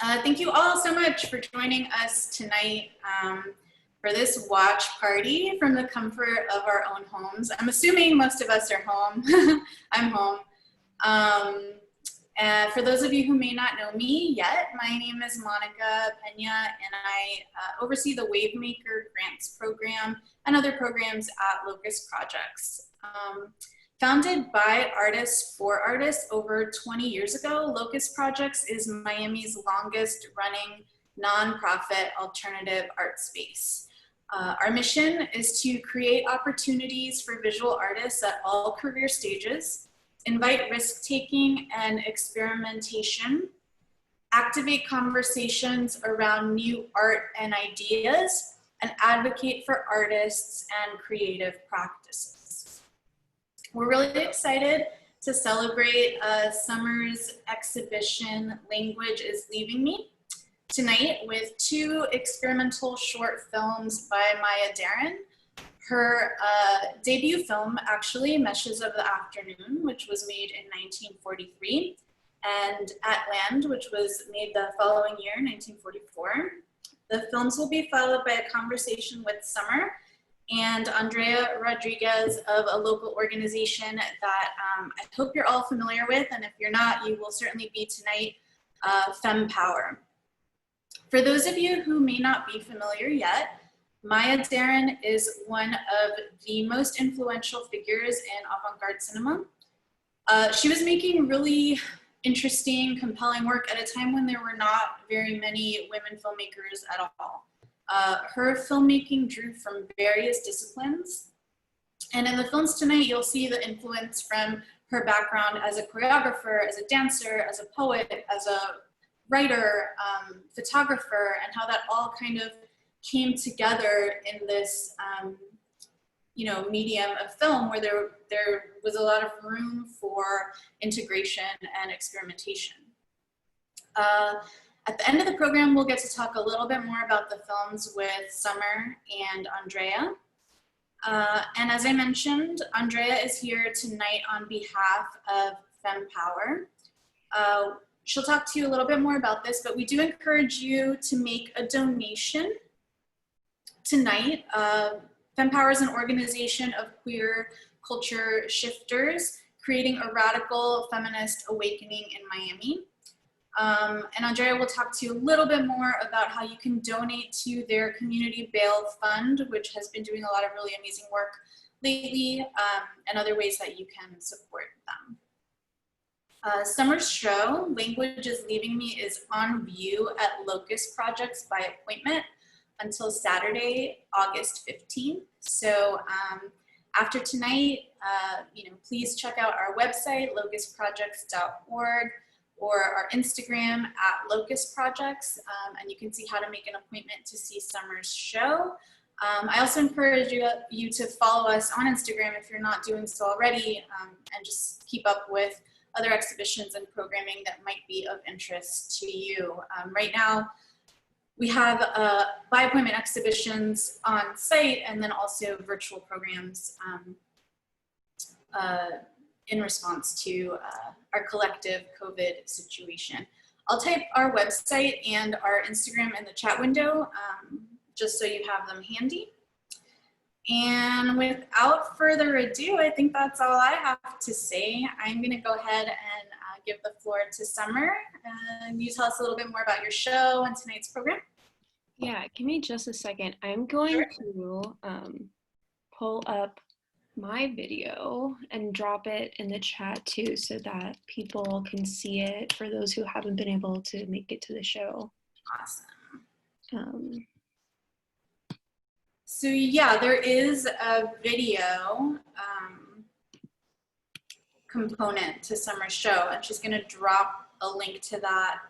Thank you all so much for joining us tonight for this watch party from the comfort of our own homes. I'm assuming most of us are home. I'm home. And for those of you who may not know me yet, my name is Monica Pena, and I oversee the Wavemaker Grants Program and other programs at Locust Projects. Founded by artists for artists over 20 years ago, Locust Projects is Miami's longest running nonprofit alternative art space. Our mission is to create opportunities for visual artists at all career stages, invite risk-taking and experimentation, activate conversations around new art and ideas, and advocate for artists and creative practices. We're really excited to celebrate Summer's exhibition, Language is Leaving Me, tonight with two experimental short films by Maya Deren. Her debut film, actually, Meshes of the Afternoon, which was made in 1943, and At Land, which was made the following year, 1944. The films will be followed by a conversation with Summer and Andrea Rodriguez of a local organization that I hope you're all familiar with, and if you're not, you will certainly be tonight, FemPower. For those of you who may not be familiar yet, Maya Deren is one of the most influential figures in avant-garde cinema. She was making really interesting, compelling work at a time when there were not very many women filmmakers at all. Her filmmaking drew from various disciplines. And in the films tonight, you'll see the influence from her background as a choreographer, as a dancer, as a poet, as a writer, photographer, and how that all kind of came together in this medium of film where there was a lot of room for integration and experimentation. At the end of the program, we'll get to talk a little bit more about the films with Summer and Andrea. And as I mentioned, Andrea is here tonight on behalf of FemPower. She'll talk to you a little bit more about this, but we do encourage you to make a donation tonight. FemPower is an organization of queer culture shifters creating a radical feminist awakening in Miami. And Andrea will talk to you a little bit more about how you can donate to their community bail fund, which has been doing a lot of really amazing work lately, and other ways that you can support them. Summer's show, Language is Leaving Me, is on view at Locust Projects by appointment until Saturday, August 15th. So after tonight, please check out our website, locustprojects.org, or our Instagram at Locust Projects, and you can see how to make an appointment to see Summer's show. I also encourage you to follow us on Instagram if you're not doing so already, and just keep up with other exhibitions and programming that might be of interest to you. Right now, we have by appointment exhibitions on site and then also virtual programs in response to our collective COVID situation. I'll type our website and our Instagram in the chat window just so you have them handy. And without further ado, I think that's all I have to say. I'm gonna go ahead and give the floor to Summer. And you tell us a little bit more about your show and tonight's program. Yeah, give me just a second. I'm going to pull up my video and drop it in the chat too so that people can see it for those who haven't been able to make it to the show. Awesome. So yeah, there is a video component to Summer's show, and she's gonna drop a link to that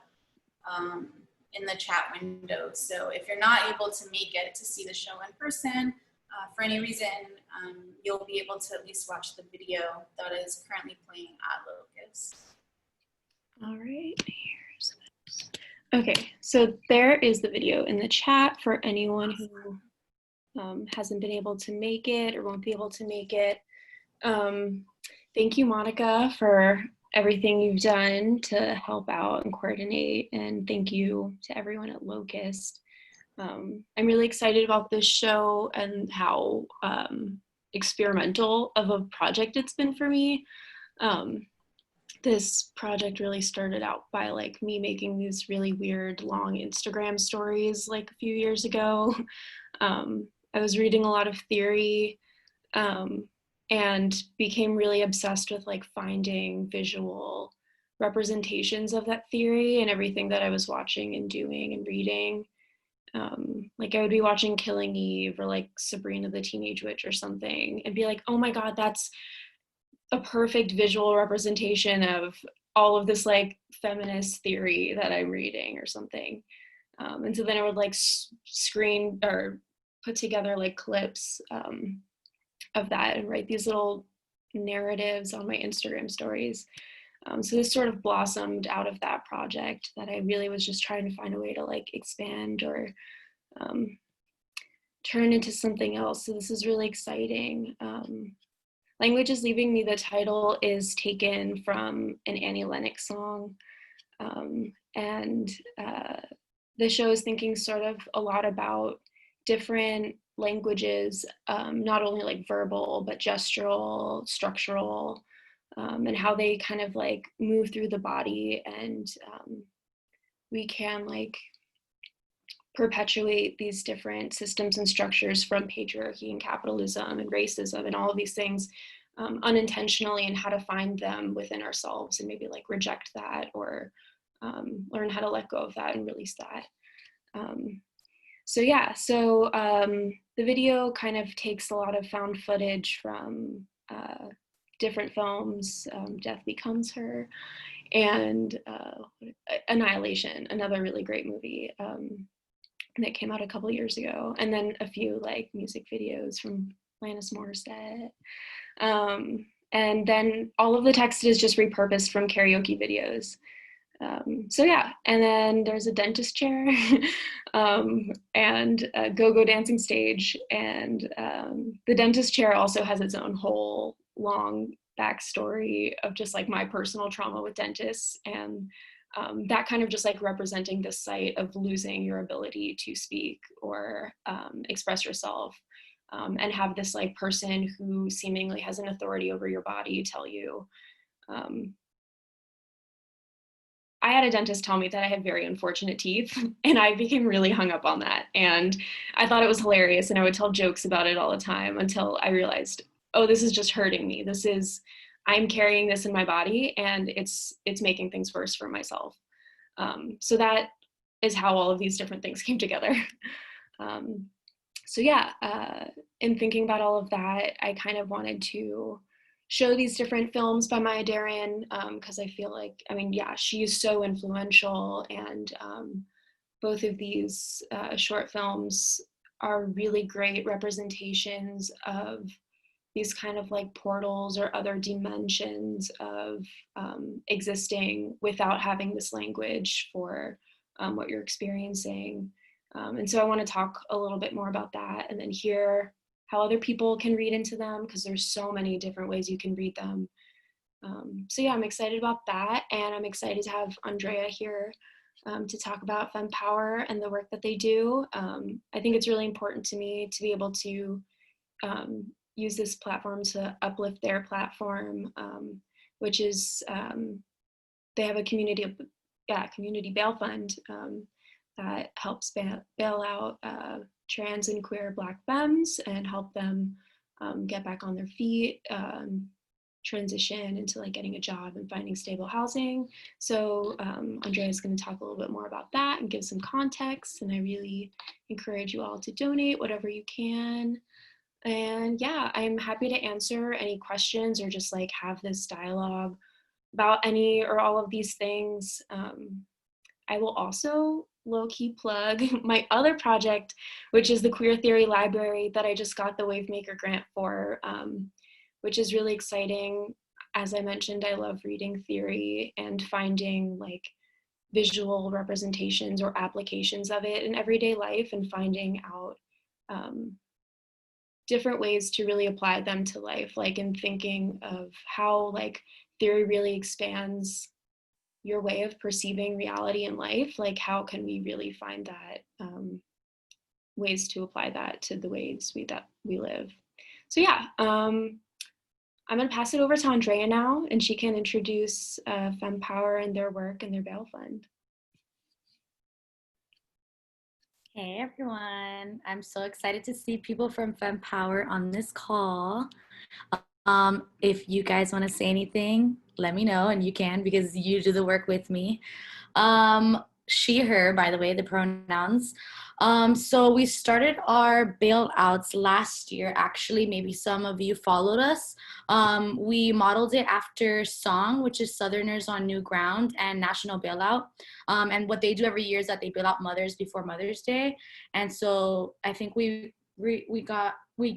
in the chat window. So if you're not able to make it to see the show in person, for any reason, you'll be able to at least watch the video that is currently playing at Locust. All right, here's this. Okay, so there is the video in the chat for anyone who hasn't been able to make it or won't be able to make it. Thank you, Monica, for everything you've done to help out and coordinate, and thank you to everyone at Locust. I'm really excited about this show and how experimental of a project it's been for me. This project really started out by like me making these really weird long Instagram stories like a few years ago. I was reading a lot of theory and became really obsessed with like finding visual representations of that theory and everything that I was watching and doing and reading. Like I would be watching Killing Eve or like Sabrina the Teenage Witch or something and be like, oh my God, that's a perfect visual representation of all of this like feminist theory that I'm reading or something. And so then I would like screen or put together like clips of that and write these little narratives on my Instagram stories. So this sort of blossomed out of that project that I really was just trying to find a way to like expand or turn into something else. So this is really exciting. Language is Leaving Me, the title is taken from an Annie Lennox song. And the show is thinking sort of a lot about different languages, not only like verbal, but gestural, structural, and how they kind of like move through the body, and we can like perpetuate these different systems and structures from patriarchy and capitalism and racism and all of these things unintentionally, and how to find them within ourselves and maybe like reject that or learn how to let go of that and release that. So yeah, so the video kind of takes a lot of found footage from different films, Death Becomes Her, and Annihilation, another really great movie that came out a couple years ago, and then a few like music videos from Alanis Morissette. And then all of the text is just repurposed from karaoke videos. So yeah, and then there's a dentist chair and a go-go dancing stage, and the dentist chair also has its own whole long backstory of just like my personal trauma with dentists, and that kind of just like representing the site of losing your ability to speak or express yourself, and have this like person who seemingly has an authority over your body tell you, I had a dentist tell me that I had very unfortunate teeth, and I became really hung up on that. And I thought it was hilarious, and I would tell jokes about it all the time until I realized, oh, this is just hurting me. I'm carrying this in my body, and it's making things worse for myself. So that is how all of these different things came together. So yeah, in thinking about all of that, I kind of wanted to show these different films by Maya Deren, because I feel like, I mean, yeah, she is so influential, and both of these short films are really great representations of these kind of like portals or other dimensions of existing without having this language for what you're experiencing. And so I want to talk a little bit more about that, and then hear how other people can read into them, because there's so many different ways you can read them. So yeah, I'm excited about that, and I'm excited to have Andrea here to talk about Femme Power and the work that they do. I think it's really important to me to be able to use this platform to uplift their platform, which is they have a community bail fund that helps bail out trans and queer Black femmes and help them get back on their feet, transition into like getting a job and finding stable housing. So Andrea is going to talk a little bit more about that and give some context, and I really encourage you all to donate whatever you can. And yeah, I'm happy to answer any questions or just like have this dialogue about any or all of these things. I will also low-key plug my other project, which is the Queer Theory Library that I just got the Wavemaker grant for, which is really exciting. As I mentioned, I love reading theory and finding like visual representations or applications of it in everyday life, and finding out different ways to really apply them to life, like in thinking of how like theory really expands your way of perceiving reality in life. Like, how can we really find that ways to apply that to the ways that we live? So yeah, I'm going to pass it over to Andrea now, and she can introduce FemPower and their work and their bail fund. Hey everyone, I'm so excited to see people from FemPower on this call. If you guys want to say anything, let me know, and you can because you do the work with me. She, her, by the way, the pronouns. So we started our bailouts last year. Actually, maybe some of you followed us. We modeled it after SONG, which is Southerners on New Ground, and National Bailout. And what they do every year is that they bail out mothers before Mother's Day. And so I think we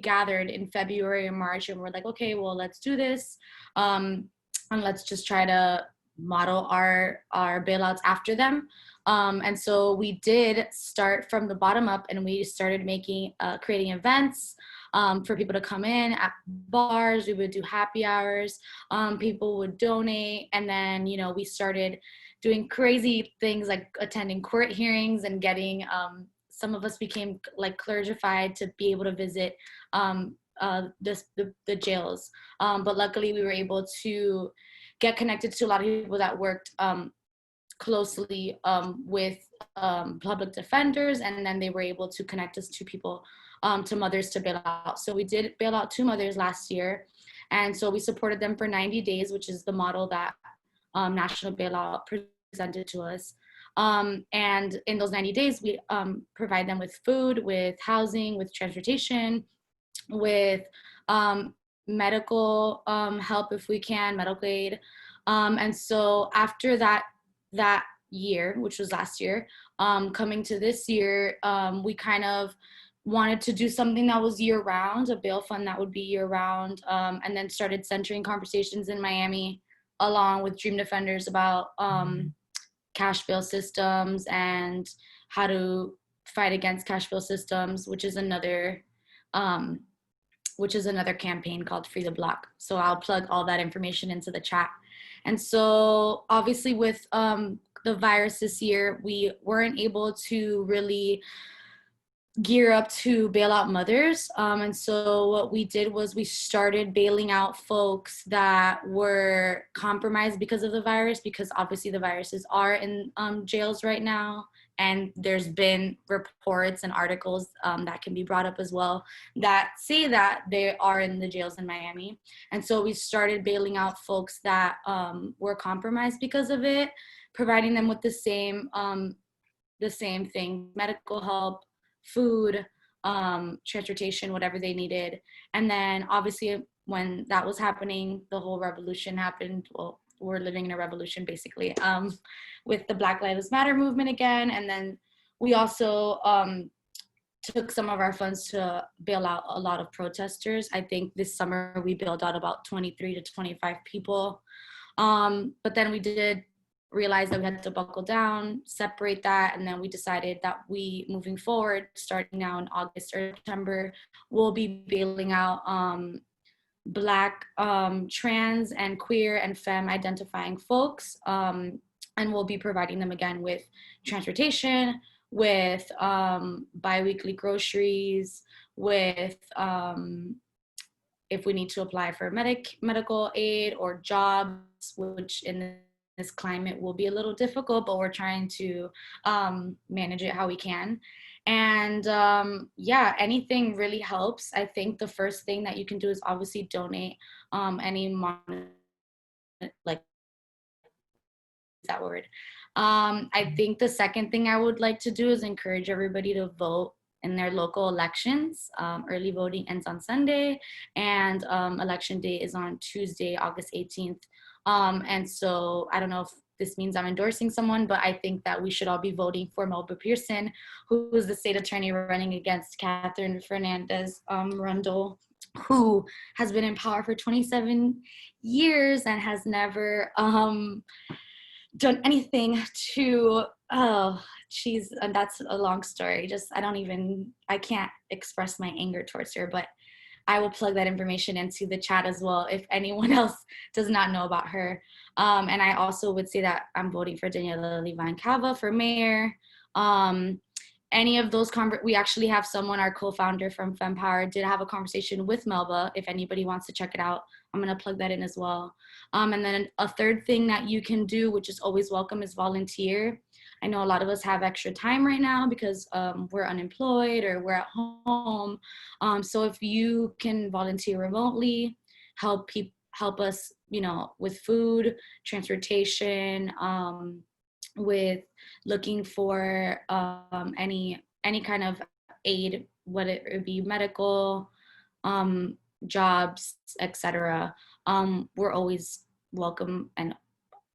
gathered in February or March, and we're like, okay, well, let's do this. And let's just try to model our bailouts after them. And so we did start from the bottom up, and we started creating events for people to come in at bars. We would do happy hours. People would donate. And then, you know, we started doing crazy things like attending court hearings and getting, some of us became like clergified to be able to visit the jails. But luckily we were able to get connected to a lot of people that worked closely with public defenders, and then they were able to connect us to people, to mothers to bail out. So we did bail out 2 mothers last year, and so we supported them for 90 days, which is the model that National Bailout presented to us. And in those 90 days, we provide them with food, with housing, with transportation, with medical help if we can, medical aid. And so after that year, which was last year, coming to this year, we kind of wanted to do something that was year round, a bail fund that would be year round, and then started centering conversations in Miami along with Dream Defenders about cash bail systems and how to fight against cash bail systems, which is another campaign called Free the Block. So I'll plug all that information into the chat. And so obviously with the virus this year, we weren't able to really gear up to bail out mothers. And so what we did was we started bailing out folks that were compromised because of the virus, because obviously the viruses are in jails right now. And there's been reports and articles that can be brought up as well that say that they are in the jails in Miami. And so we started bailing out folks that were compromised because of it, providing them with the same thing, medical help, food, transportation, whatever they needed. And then obviously when that was happening, the whole revolution happened. Well, we're living in a revolution basically, with the Black Lives Matter movement again. And then we also took some of our funds to bail out a lot of protesters. I think this summer we bailed out about 23 to 25 people. But then we did realize that we had to buckle down, separate that, and then we decided that we, moving forward, starting now in August or September, we'll be bailing out Black, trans, and queer and femme identifying folks, and we'll be providing them again with transportation, with bi-weekly groceries, with if we need to apply for medical aid or jobs, which in this climate will be a little difficult, but we're trying to manage it how we can. And yeah, anything really helps. I think the first thing that you can do is obviously donate any like that word. I think the second thing I would like to do is encourage everybody to vote in their local elections. Early voting ends on Sunday, and election day is on Tuesday, August 18th. And so I don't know if this means I'm endorsing someone, but I think that we should all be voting for Melba Pearson, who is the state attorney running against Catherine Fernandez Rundle, who has been in power for 27 years and has never done anything to, and that's a long story. I can't express my anger towards her, but I will plug that information into the chat as well if anyone else does not know about her. And I also would say that I'm voting for Daniela Levine Cava for mayor. Any of those, we actually have someone, our co-founder from FemPower, did have a conversation with Melba. If anybody wants to check it out, I'm going to plug that in as well. And then a third thing that you can do, which is always welcome, is volunteer. I know a lot of us have extra time right now because we're unemployed or we're at home. So if you can volunteer remotely, help us, you know, with food, transportation, with looking for any kind of aid, whether it be medical, jobs, etc. We're always welcome and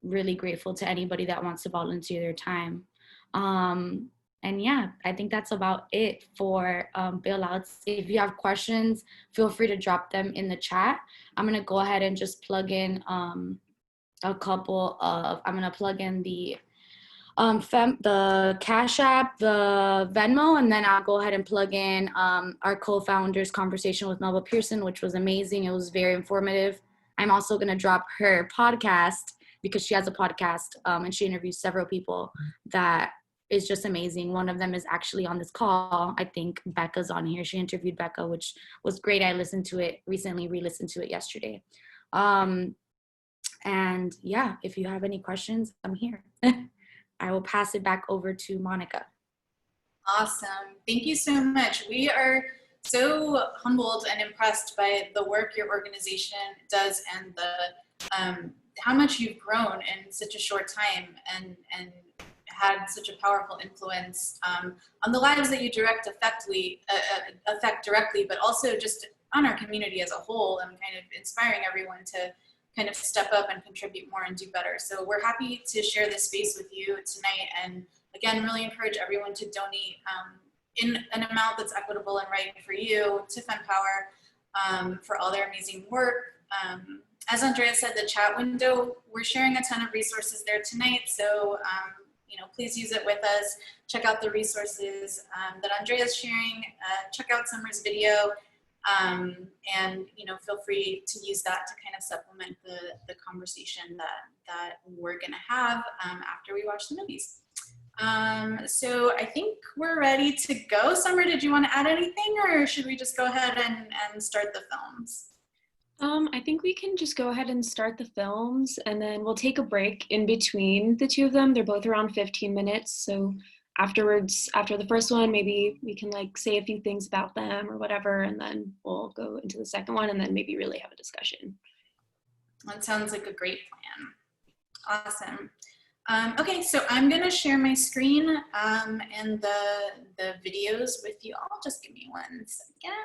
really grateful to anybody that wants to volunteer their time. And yeah, I think that's about it for bailouts. If you have questions, feel free to drop them in the chat. I'm gonna go ahead and just plug in a couple of, I'm gonna plug in the Cash App, the Venmo, and then I'll go ahead and plug in our co-founder's conversation with Melba Pearson, which was amazing. It was very informative. I'm also gonna drop her podcast because she has a podcast and she interviews several people that is just amazing. One of them is actually on this call. I think Becca's on here. She interviewed Becca, which was great. I listened to it recently, re-listened to it yesterday. And yeah, if you have any questions, I'm here. I will pass it back over to Monica. Awesome. Thank you so much. We are so humbled and impressed by the work your organization does and the how much you've grown in such a short time and had such a powerful influence on the lives that you affect directly, but also just on our community as a whole, and kind of inspiring everyone to kind of step up and contribute more and do better. So we're happy to share this space with you tonight, and again, really encourage everyone to donate in an amount that's equitable and right for you to FemPower for all their amazing work. As Andrea said, the chat window, we're sharing a ton of resources there tonight, so you know, please use it with us. Check out the resources that Andrea's sharing. Check out Summer's video, and you know, feel free to use that to kind of supplement the conversation that we're gonna have after we watch the movies. So I think we're ready to go. Summer, did you want to add anything, or should we just go ahead and start the films? I think we can just go ahead and start the films, and then we'll take a break in between the two of them. They're both around 15 minutes. So afterwards, after the first one, maybe we can like say a few things about them or whatever, and then we'll go into the second one and then maybe really have a discussion. That sounds like a great plan. Awesome. Okay, so I'm gonna share my screen and the videos with you all. Just give me 1 second.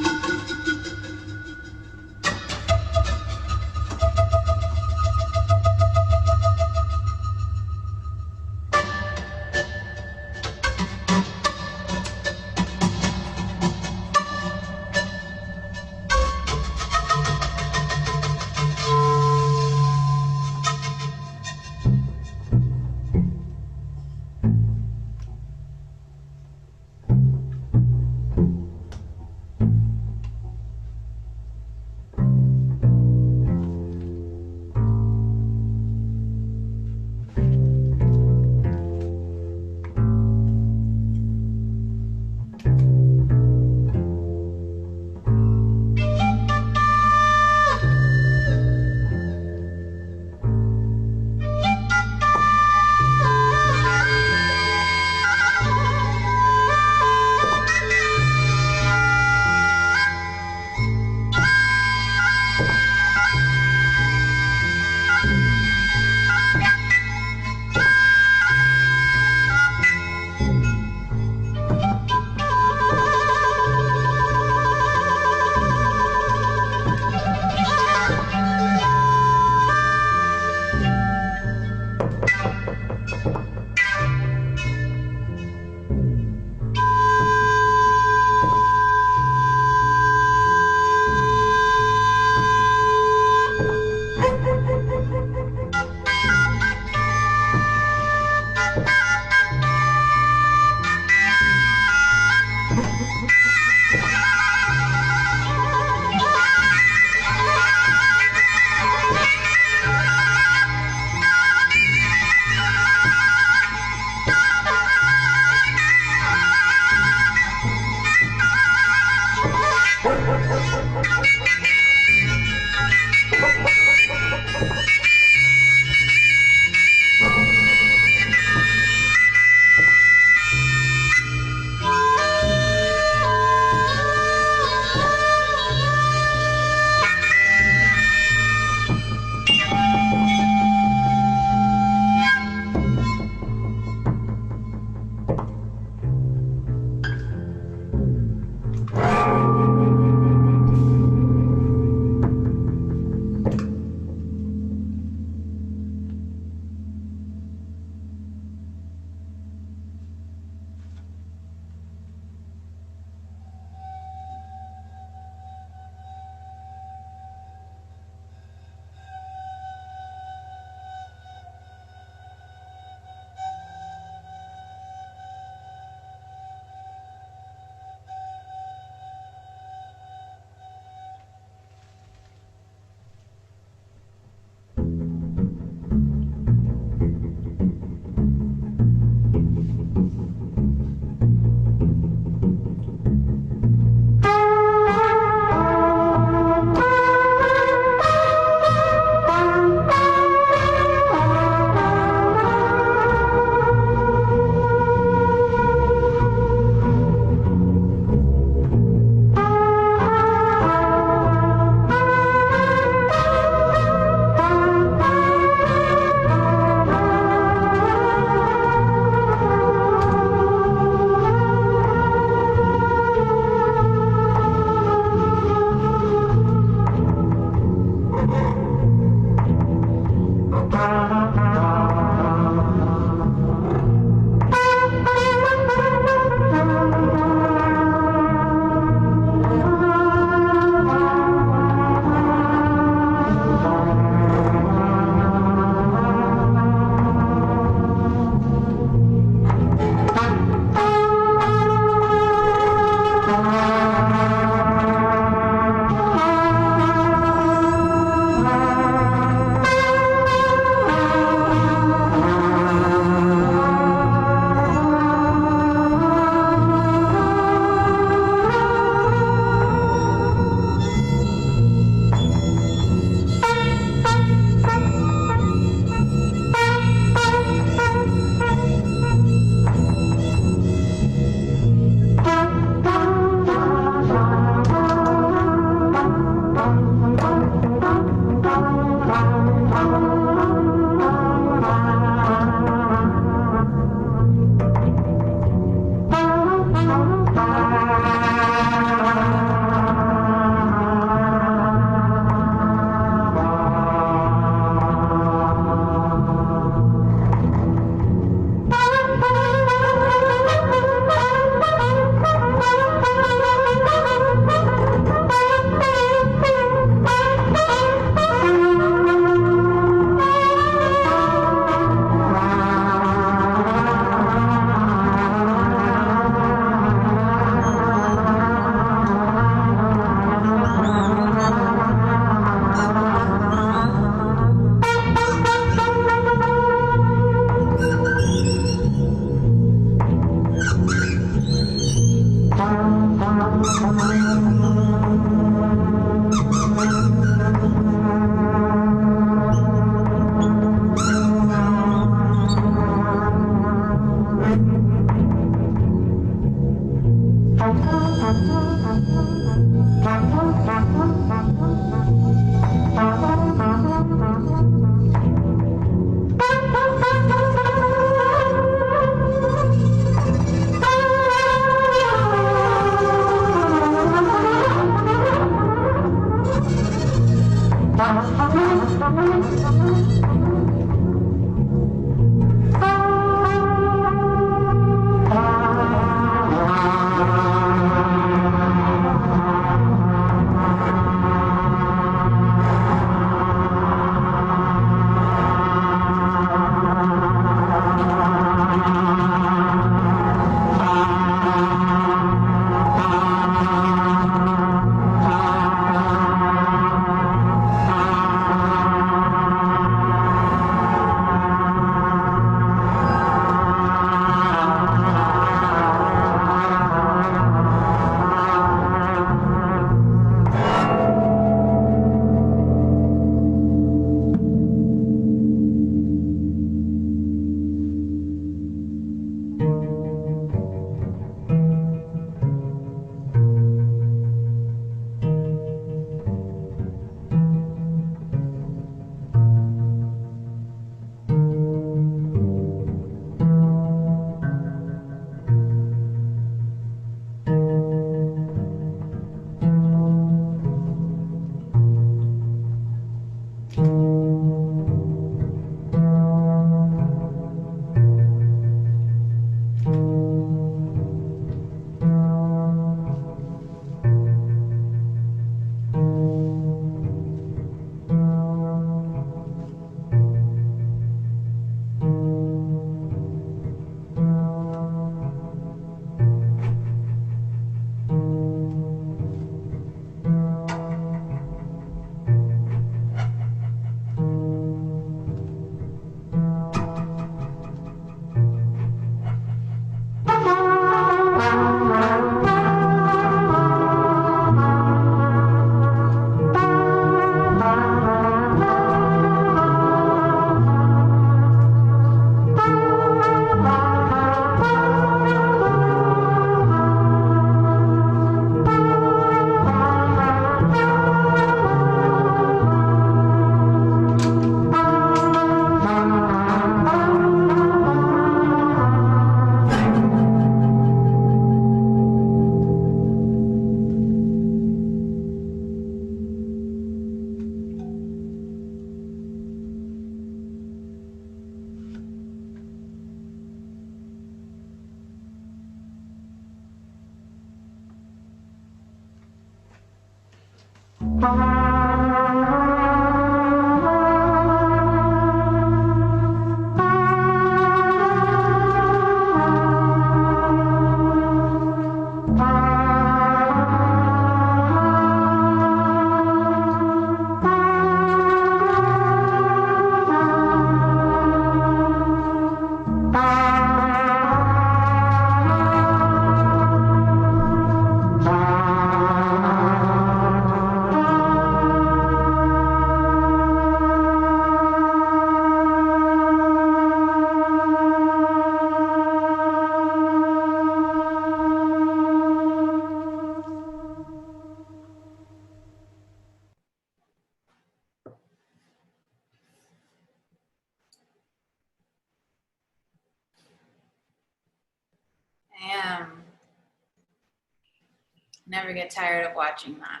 Never get tired of watching that.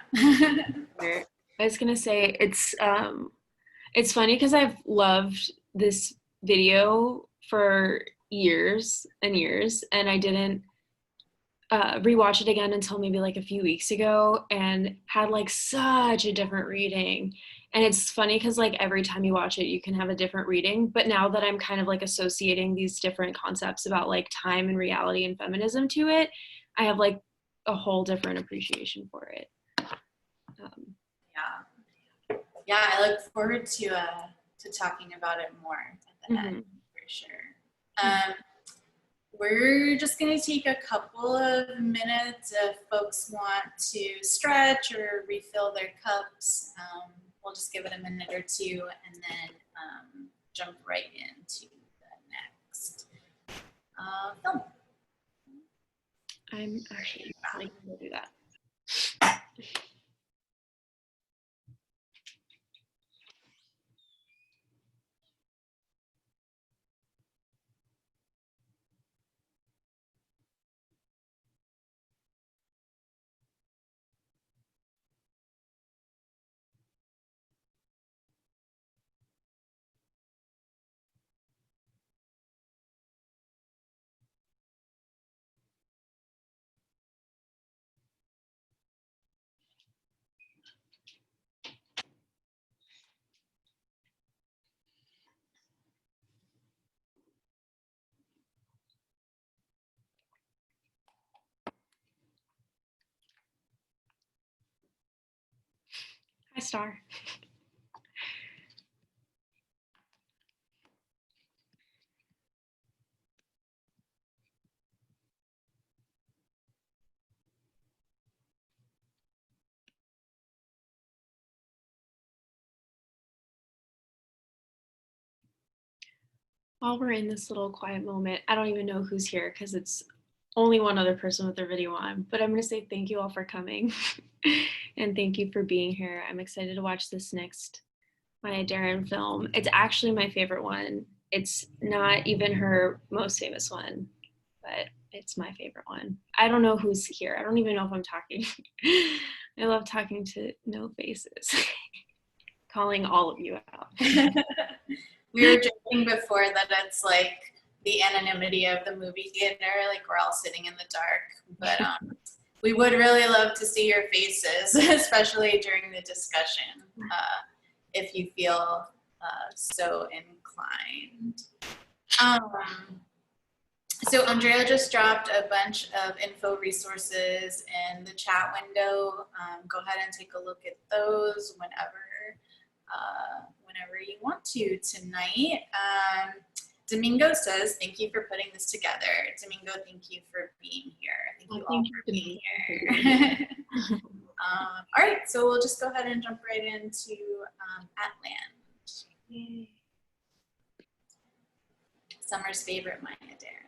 I was gonna say it's funny because I've loved this video for years and years, and I didn't rewatch it again until maybe like a few weeks ago, and had like such a different reading. And it's funny because like every time you watch it, you can have a different reading. But now that I'm kind of like associating these different concepts about like time and reality and feminism to it, I have like a whole different appreciation for it. Yeah, I look forward to talking about it more at the end for sure. We're just going to take a couple of minutes if folks want to stretch or refill their cups. We'll just give it a minute or two and then jump right into the next film. I'm actually going to do that. Hi, Star. While we're in this little quiet moment, I don't even know who's here because it's only one other person with their video on, but I'm going to say thank you all for coming and thank you for being here. I'm excited to watch this next Maya Deren film. It's actually my favorite one. It's not even her most famous one, but it's my favorite one. I don't know who's here. I don't even know if I'm talking. I love talking to no faces, calling all of you out. We were joking before that it's like the anonymity of the movie theater, like we're all sitting in the dark, but we would really love to see your faces, especially during the discussion, if you feel so inclined. So Andrea just dropped a bunch of info resources in the chat window. Go ahead and take a look at those whenever you want to tonight. Domingo says, thank you for putting this together. Domingo, thank you for being here. Thank you all for being here. All right, so we'll just go ahead and jump right into At Land. Yay. Summer's favorite Maya Deren.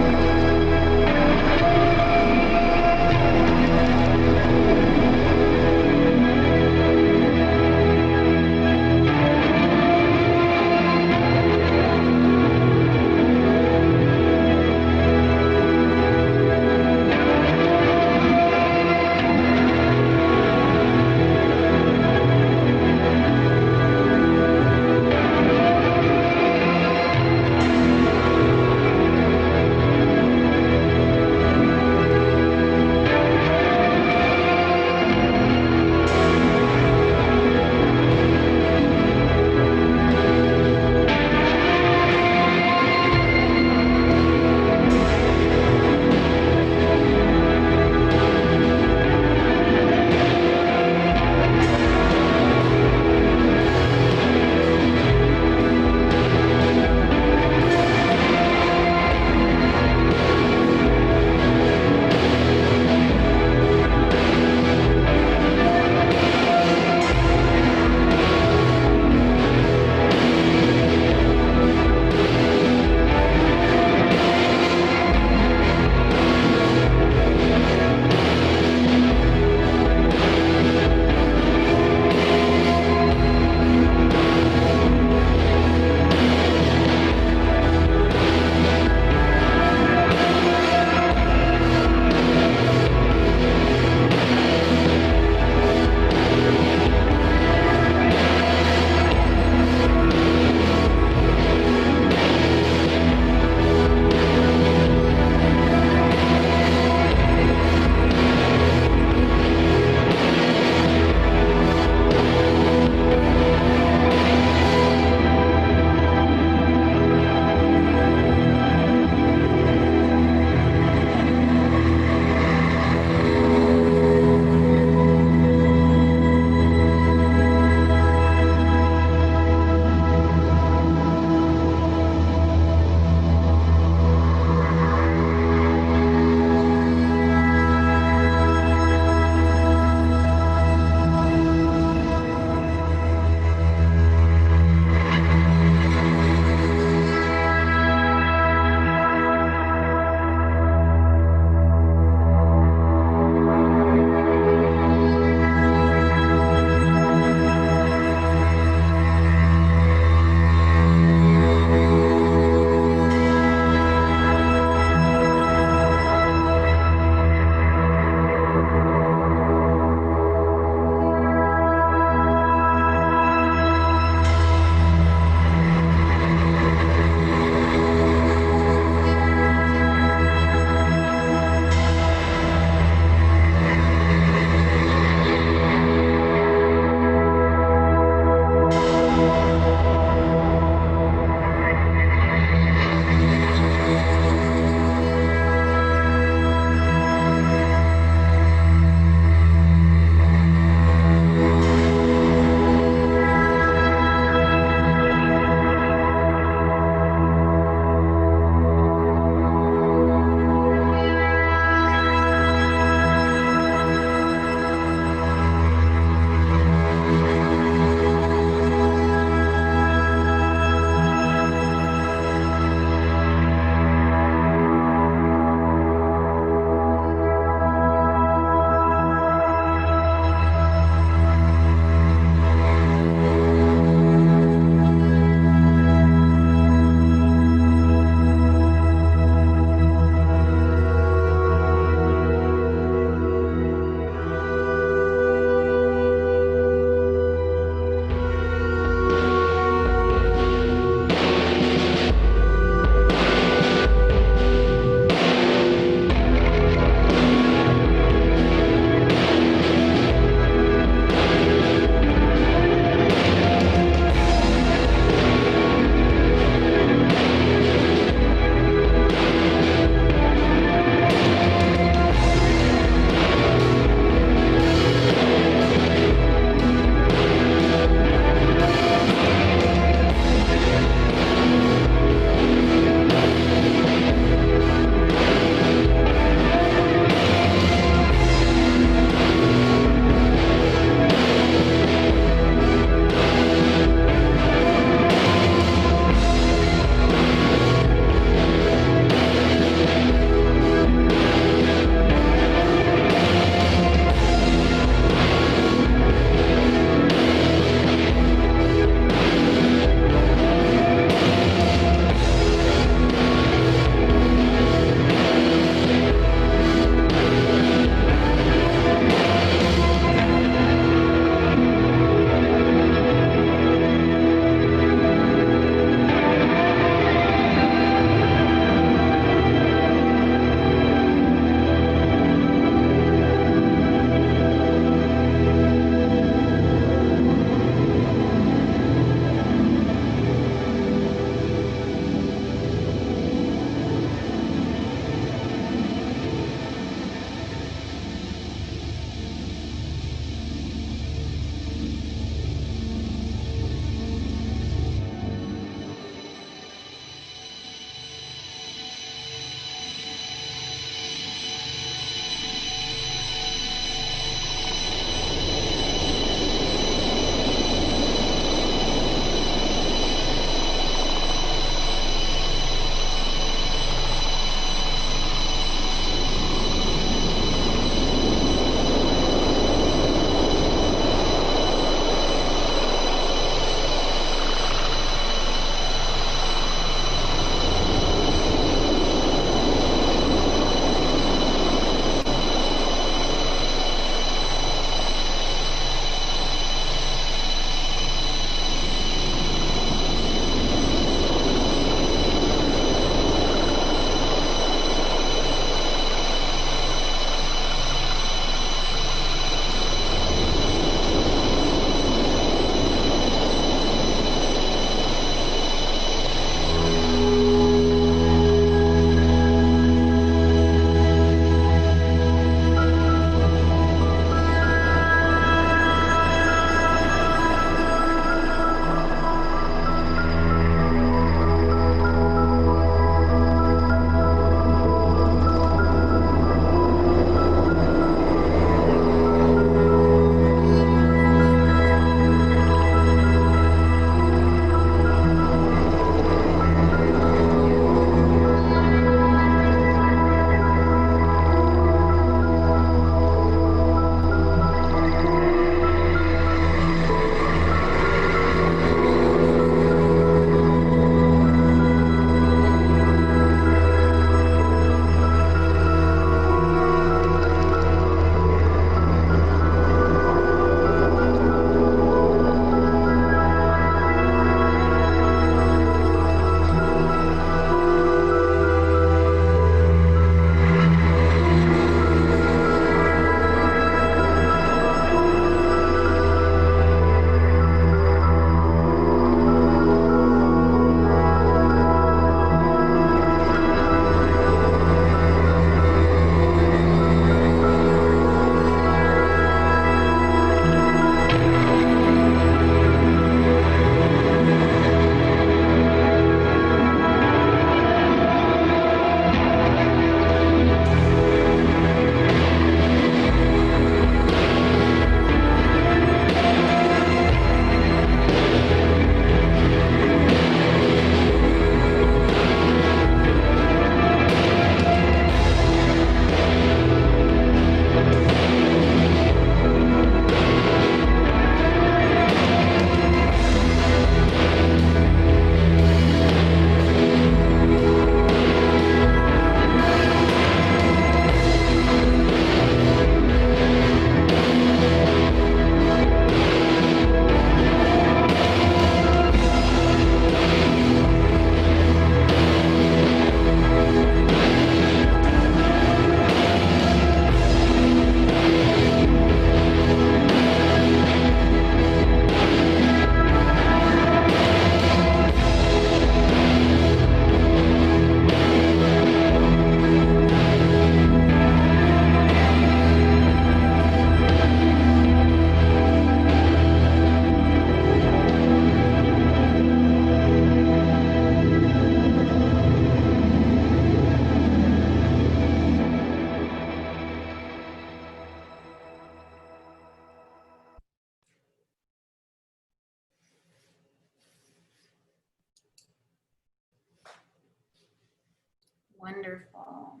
Wonderful.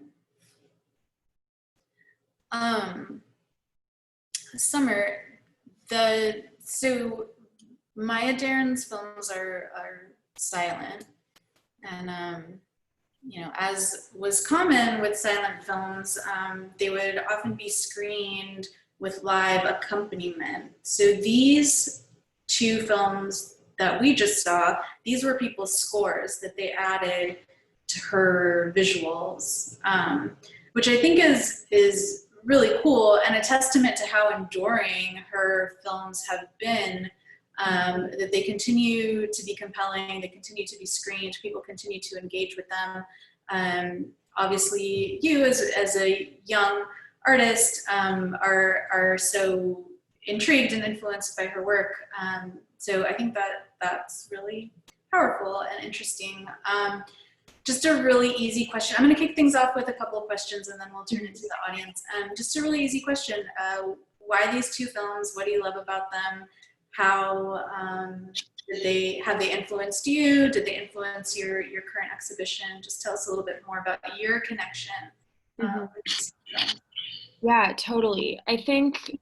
Summer, so Maya Deren's films are silent, and you know, as was common with silent films, they would often be screened with live accompaniment. So these two films that we just saw, these were people's scores that they added to her visuals, which I think is really cool and a testament to how enduring her films have been, that they continue to be compelling, they continue to be screened, people continue to engage with them. Obviously, you as a young artist are so intrigued and influenced by her work. So I think that's really powerful and interesting. Just a really easy question. I'm going to kick things off with a couple of questions and then we'll turn it to the audience. Just a really easy question. Why these two films? What do you love about them? How have they influenced you? Did they influence your current exhibition? Just tell us a little bit more about your connection. With these films. Yeah, totally. I think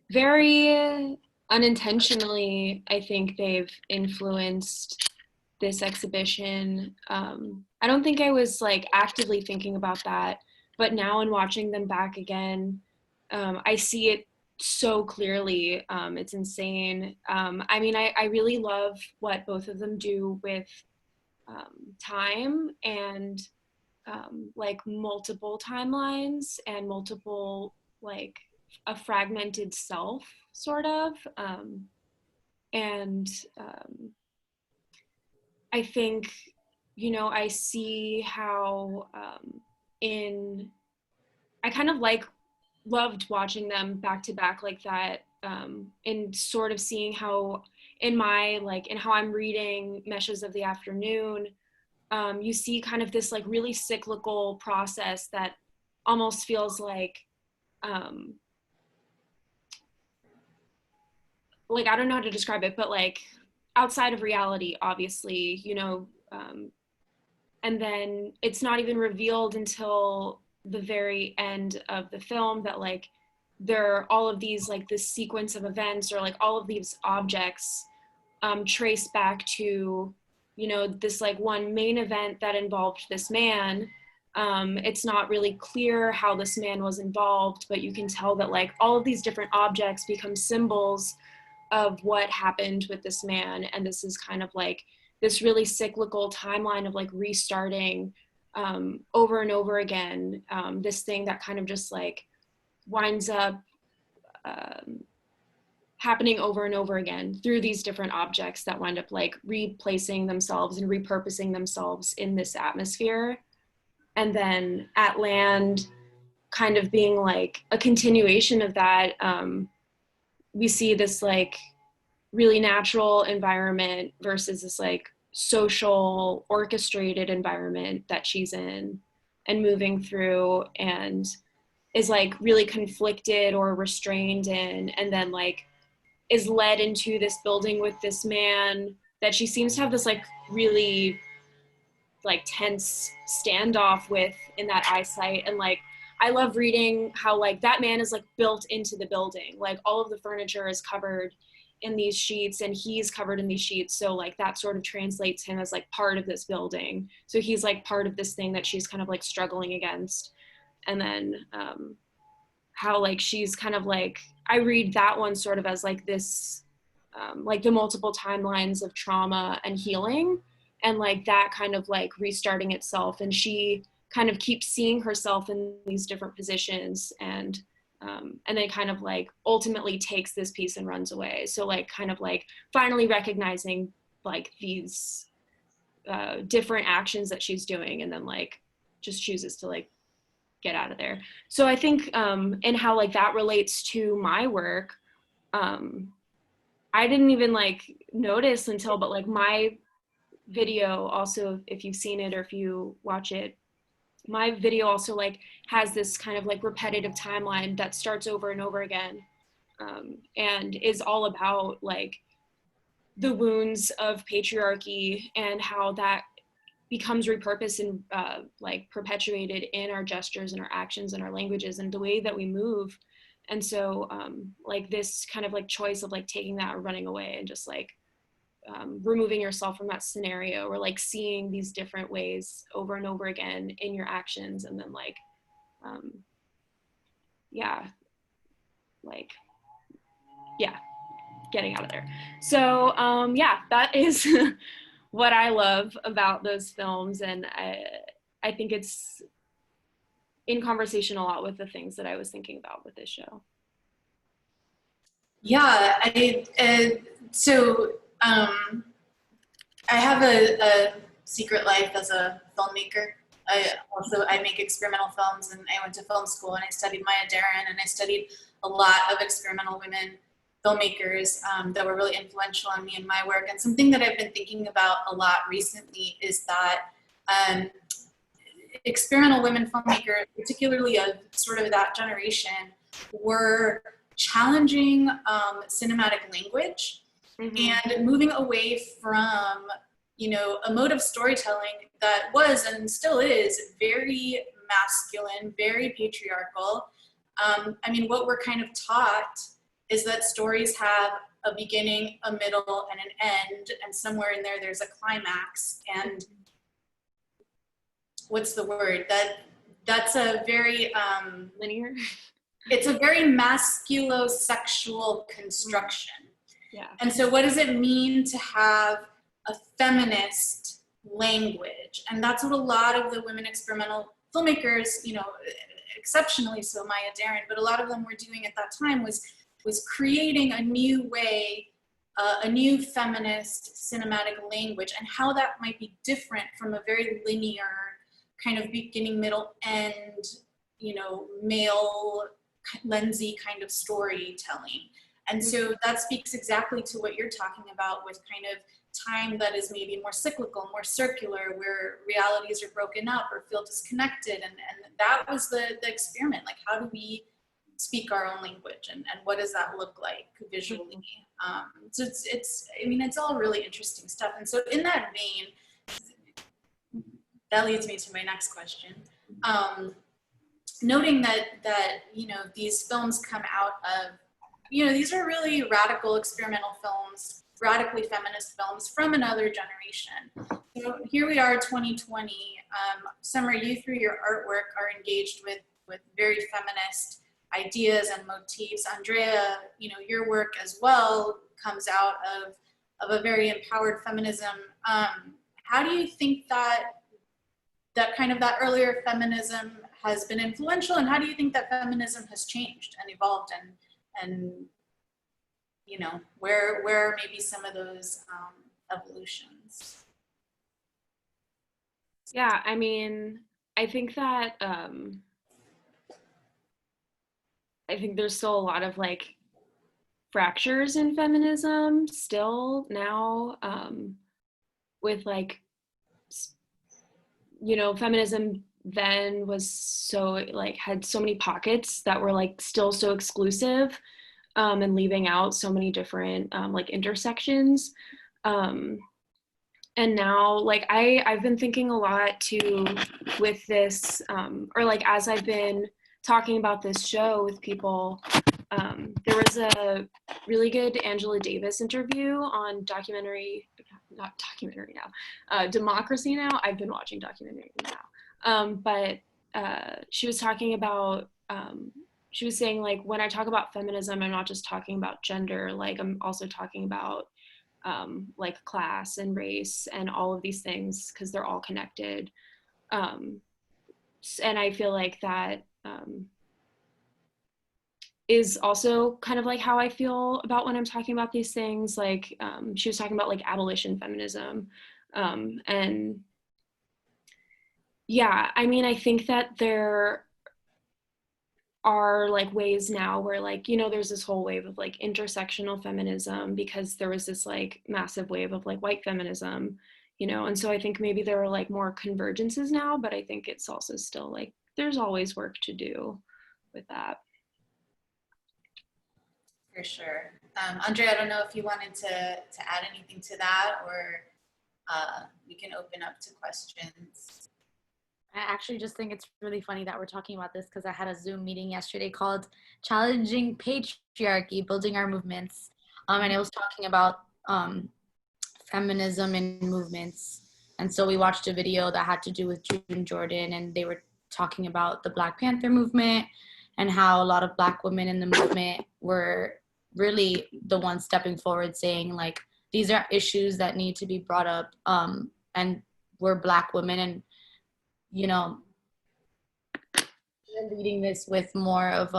very unintentionally, I think they've influenced this exhibition. I don't think I was like actively thinking about that, but now in watching them back again, I see it so clearly. It's insane. I mean, I really love what both of them do with time and like multiple timelines and multiple, like a fragmented self sort of. And I think, you know, I see how I kind of like loved watching them back to back like that, and sort of seeing how in how I'm reading Meshes of the Afternoon, you see kind of this like really cyclical process that almost feels like I don't know how to describe it, but like outside of reality, obviously, you know, and then it's not even revealed until the very end of the film that like there are all of these, like this sequence of events or like all of these objects trace back to, you know, this like one main event that involved this man. It's not really clear how this man was involved, but you can tell that like all of these different objects become symbols of what happened with this man. And this is kind of like this really cyclical timeline of like restarting over and over again, this thing that kind of just like winds up happening over and over again through these different objects that wind up like replacing themselves and repurposing themselves in this atmosphere. And then at land kind of being like a continuation of that. We see this like really natural environment versus this like social orchestrated environment that she's in and moving through and is like really conflicted or restrained in, and then like is led into this building with this man that she seems to have this like really like tense standoff with in that eyesight. And like I love reading how like that man is like built into the building, like all of the furniture is covered in these sheets and he's covered in these sheets, so like that sort of translates him as like part of this building, so he's like part of this thing that she's kind of like struggling against. And then how like she's kind of like, I read that one sort of as like this like the multiple timelines of trauma and healing and like that kind of like restarting itself, and she kind of keeps seeing herself in these different positions and then kind of like ultimately takes this piece and runs away. So like kind of like finally recognizing like these different actions that she's doing and then like just chooses to like get out of there. So I think and how like that relates to my work, I didn't even like notice until, but like my video also, if you've seen it or if you watch it, my video also like has this kind of like repetitive timeline that starts over and over again, and is all about like the wounds of patriarchy and how that becomes repurposed and like perpetuated in our gestures and our actions and our languages and the way that we move. And so like this kind of like choice of like taking that or running away and just like removing yourself from that scenario, or like seeing these different ways over and over again in your actions, and then like yeah, like yeah, getting out of there. So yeah, that is what I love about those films, and I think it's in conversation a lot with the things that I was thinking about with this show. Yeah, I have a secret life as a filmmaker. I make experimental films, and I went to film school, and I studied Maya Deren, and I studied a lot of experimental women filmmakers that were really influential on me and my work. And something that I've been thinking about a lot recently is that experimental women filmmakers, particularly of sort of that generation, were challenging cinematic language and moving away from, you know, a mode of storytelling that was and still is very masculine, very patriarchal. I mean, what we're kind of taught is that stories have a beginning, a middle, and an end, and somewhere in there there's a climax. And what's the word? That's a very linear. It's a very masculo-sexual construction. Yeah. And so what does it mean to have a feminist language? And that's what a lot of the women experimental filmmakers, you know, exceptionally so Maya Deren, but a lot of them were doing at that time was creating a new way, a new feminist cinematic language, and how that might be different from a very linear kind of beginning, middle, end, you know, male lensy kind of storytelling. And so that speaks exactly to what you're talking about with kind of time that is maybe more cyclical, more circular, where realities are broken up or feel disconnected. And that was the experiment. Like, how do we speak our own language, and what does that look like visually? So it's I mean, it's all really interesting stuff. And so in that vein, that leads me to my next question. Noting that, you know, these films come out of, you know, these are really radical experimental films, radically feminist films from another generation. So here we are, 2020. Summer, you through your artwork are engaged with very feminist ideas and motifs. Andrea, you know, your work as well comes out of a very empowered feminism. How do you think that kind of that earlier feminism has been influential, and how do you think that feminism has changed and evolved, and you know, where are maybe some of those evolutions? Yeah, I mean, I think that I think there's still a lot of like fractures in feminism still now, with like, you know, feminism then was so like had so many pockets that were like still so exclusive, and leaving out so many different like intersections. And now like I've been thinking a lot too with this, or like as I've been talking about this show with people, there was a really good Angela Davis interview on Democracy Now. I've been watching Documentary Now. But she was talking about, she was saying like, when I talk about feminism, I'm not just talking about gender, like I'm also talking about like class and race and all of these things, because they're all connected. And I feel like that is also kind of like how I feel about when I'm talking about these things. Like she was talking about like abolition feminism. And yeah, I mean, I think that there are like ways now where like, you know, there's this whole wave of like intersectional feminism, because there was this like massive wave of like white feminism, you know, and so I think maybe there are like more convergences now, but I think it's also still like there's always work to do with that. For sure. Andrea, I don't know if you wanted to add anything to that, or we can open up to questions. I actually just think it's really funny that we're talking about this because I had a Zoom meeting yesterday called Challenging Patriarchy, Building Our Movements. And it was talking about feminism and movements. And so we watched a video that had to do with June Jordan, and they were talking about the Black Panther movement and how a lot of Black women in the movement were really the ones stepping forward saying, like, these are issues that need to be brought up, and we're Black women, and you know, we're leading this with more of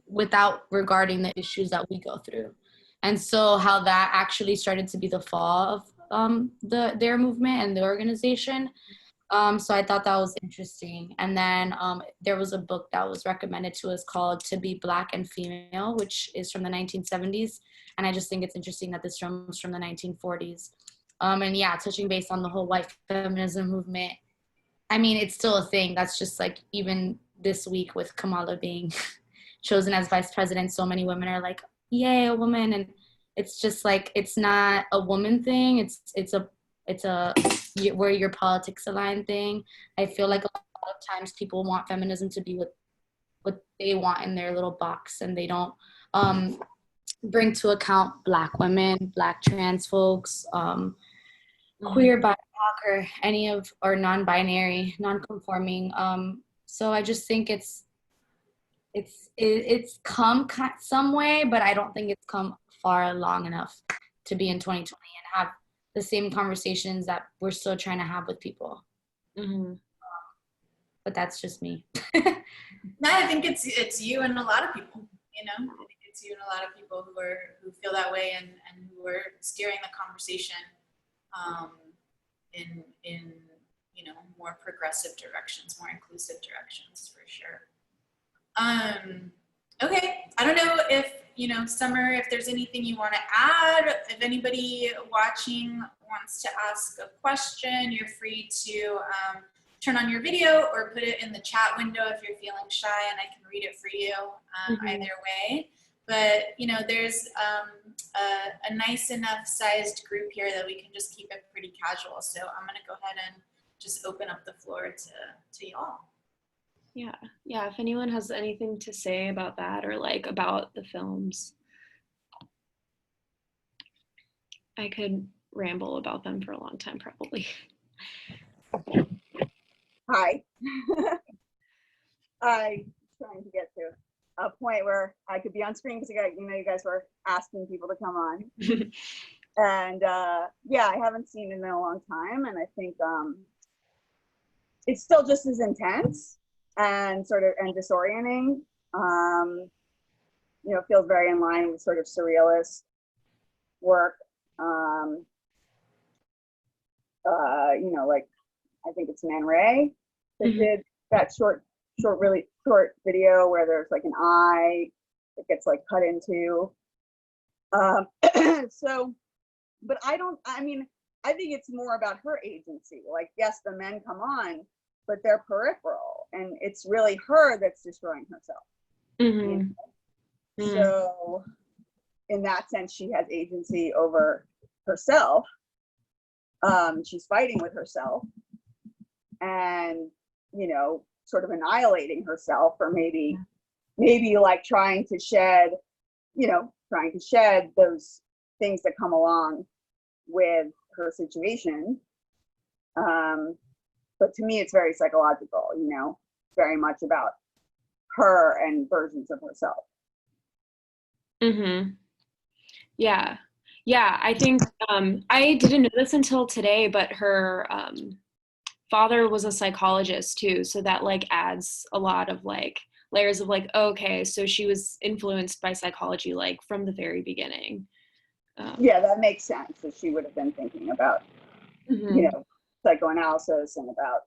without regarding the issues that we go through. And so how that actually started to be the fall of their movement and the organization. So I thought that was interesting. And then there was a book that was recommended to us called To Be Black and Female, which is from the 1970s. And I just think it's interesting that this comes from the 1940s. And yeah, touching base on the whole white feminism movement, I mean, it's still a thing. That's just like, even this week with Kamala being chosen as vice president, so many women are like, yay, a woman. And it's just like, it's not a woman thing. It's a where your politics align thing. I feel like a lot of times people want feminism to be what they want in their little box, and they don't bring to account Black women, Black trans folks, queer, BIPOC, or any of, or non-binary, non-conforming. So I just think it's come some way, but I don't think it's come far long enough to be in 2020 and have the same conversations that we're still trying to have with people. Mm-hmm. But that's just me. No, I think it's you and a lot of people, you know. I think it's you and a lot of people who feel that way and who are steering the conversation in you know, more progressive directions, more inclusive directions, for sure. Okay, I don't know if, you know, Summer, if there's anything you want to add. If anybody watching wants to ask a question, you're free to turn on your video or put it in the chat window if you're feeling shy, and I can read it for you either way. But, you know, there's a nice enough sized group here that we can just keep it pretty casual. So I'm going to go ahead and just open up the floor to y'all. Yeah, if anyone has anything to say about that, or like about the films, I could ramble about them for a long time, probably. Hi. I'm trying to get to a point where I could be on screen because you guys were asking people to come on. And yeah, I haven't seen it in a long time, and I think it's still just as intense and sort of disorienting. You know, feels very in line with sort of surrealist work. You know, like, I think it's Man Ray that did that really short video where there's like an eye that gets like cut into. So, but I think it's more about her agency. Like, yes, the men come on, but they're peripheral, and it's really her that's destroying herself. You know? So in that sense, she has agency over herself. She's fighting with herself and, you know, sort of annihilating herself, or maybe like trying to shed those things that come along with her situation. But to me, it's very psychological, you know, very much about her and versions of herself. Yeah, I think I didn't know this until today, but her father was a psychologist too, so that like adds a lot of like layers of like, okay, so she was influenced by psychology like from the very beginning. Yeah, that makes sense. So she would have been thinking about, you know, psychoanalysis and about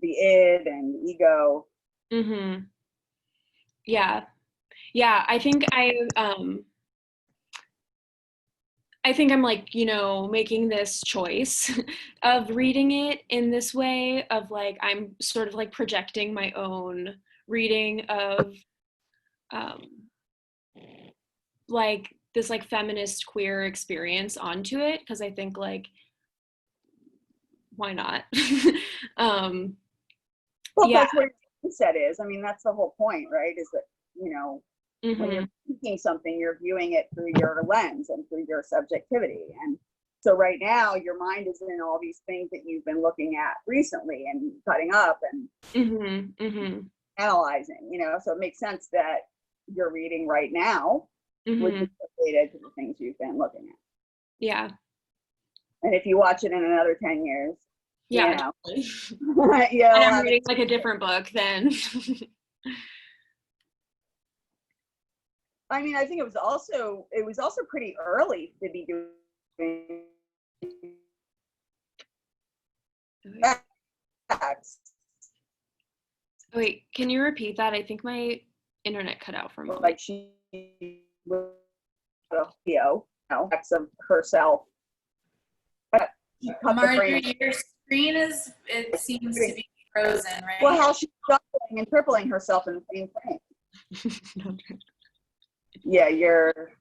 the id and the ego. Yeah, I think I'm like, you know, making this choice of reading it in this way of like, I'm sort of like projecting my own reading of like this like feminist queer experience onto it, because I think like, why not? Well, Yeah. that's what your mindset is. I mean, that's the whole point, right? Is that, you know, when you're thinking something, you're viewing it through your lens and through your subjectivity. And so right now, your mind is in all these things that you've been looking at recently and cutting up and analyzing, you know, so it makes sense that you're reading right now, which is related to the things you've been looking at. Yeah. And if you watch it in another 10 years, yeah, you know, and I'm reading like a different book then. I mean, I think it was also pretty early to be doing facts. Wait, can you repeat that? I think my internet cut out for a moment. Like she was a video, facts of herself. Marjorie, your screen it seems to be frozen, right? Well, how she's doubling and tripling herself in the same frame. Yeah, you're.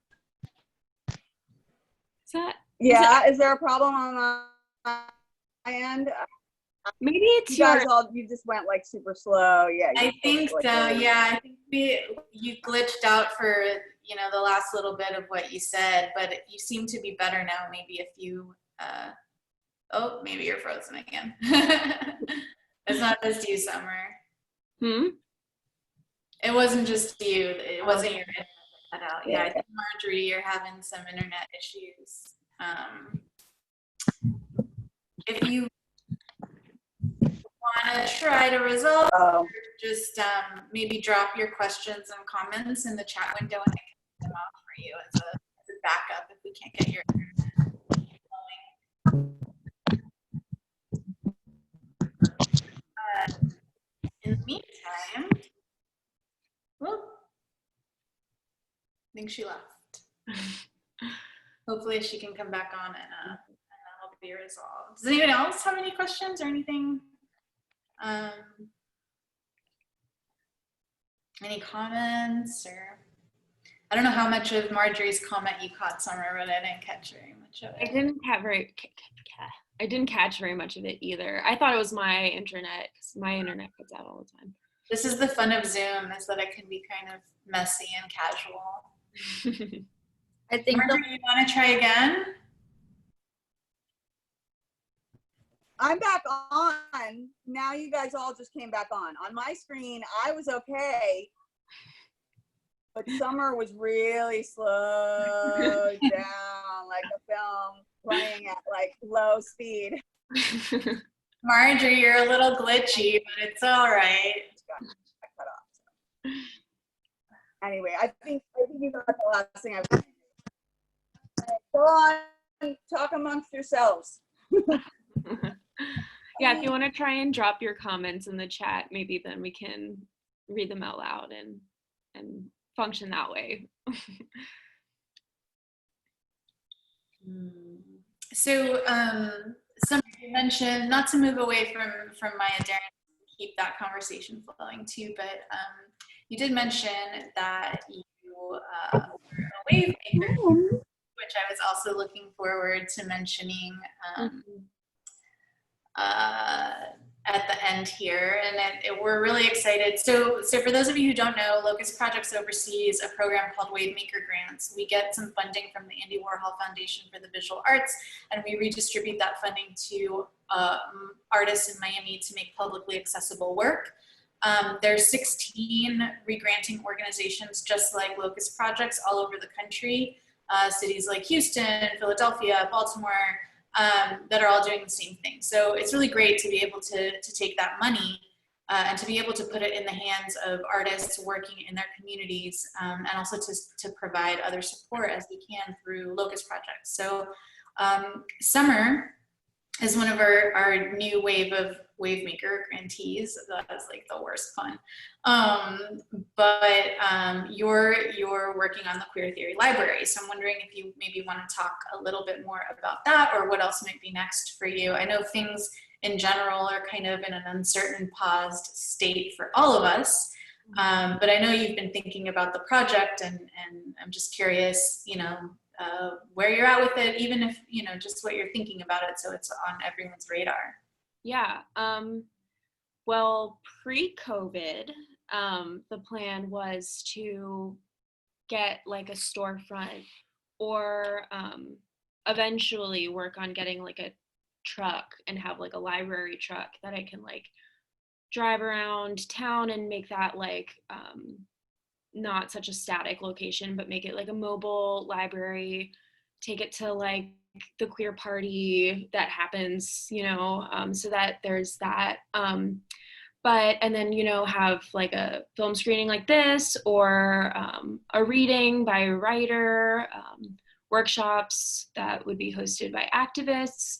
Is there a problem on my end? Maybe it's you guys you just went like super slow. Yeah. I think so. Yeah, I think you glitched out for, you know, the last little bit of what you said, but you seem to be better now. Maybe if you oh, maybe you're frozen again. It's not just you, Summer. It wasn't just you. It wasn't your internet cut out. Yeah, I think Marjorie, you're having some internet issues. If you want to try to resolve, just maybe drop your questions and comments in the chat window, and I can put them out for you as a backup if we can't get your internet flowing. In the meantime, I think she left. Hopefully she can come back on and that'll be resolved. Does anyone else have any questions or anything? Any comments, or I don't know how much of Marjorie's comment you caught, Summer, but I didn't catch very much of it. I didn't catch very much of it either. I thought it was my internet, because my internet cuts out all the time. This is the fun of Zoom, is that it can be kind of messy and casual. I think Marjorie, you want to try again? I'm back on. Now you guys all just came back on. On my screen, I was okay, but Summer was really slowed down, like a film playing at like low speed. Marjorie, you're a little glitchy, but it's all right. Got cut off. So. Anyway, I think you got the last thing I was saying. Go on, talk amongst yourselves. Yeah, if you want to try and drop your comments in the chat, maybe then we can read them out loud and function that way. So, Summer, you mentioned not to move away from Maya Deren, keep that conversation flowing too, but you did mention that you were a wave maker, which I was also looking forward to mentioning at the end here, and we're really excited. So for those of you who don't know, Locust Projects oversees a program called Wavemaker Grants. We get some funding from the Andy Warhol Foundation for the Visual Arts, and we redistribute that funding to artists in Miami to make publicly accessible work. There's 16 regranting organizations just like Locust Projects all over the country, cities like Houston, Philadelphia, Baltimore, that are all doing the same thing. So it's really great to be able to take that money and to be able to put it in the hands of artists working in their communities, and also to provide other support as we can through Locust Projects. So Summer is one of our new wave of Wavemaker grantees. That was like the worst pun. But you're working on the Queer Theory Library. So I'm wondering if you maybe want to talk a little bit more about that, or what else might be next for you. I know things in general are kind of in an uncertain, paused state for all of us. But I know you've been thinking about the project, and I'm just curious, where you're at with it, even if, just what you're thinking about it, so it's on everyone's radar. Yeah. Well, pre-COVID, the plan was to get like a storefront, or eventually work on getting like a truck and have like a library truck that I can like drive around town and make that like not such a static location, but make it like a mobile library, take it to like the queer party that happens, so that there's that. And then, have like a film screening like this, or a reading by a writer, workshops that would be hosted by activists,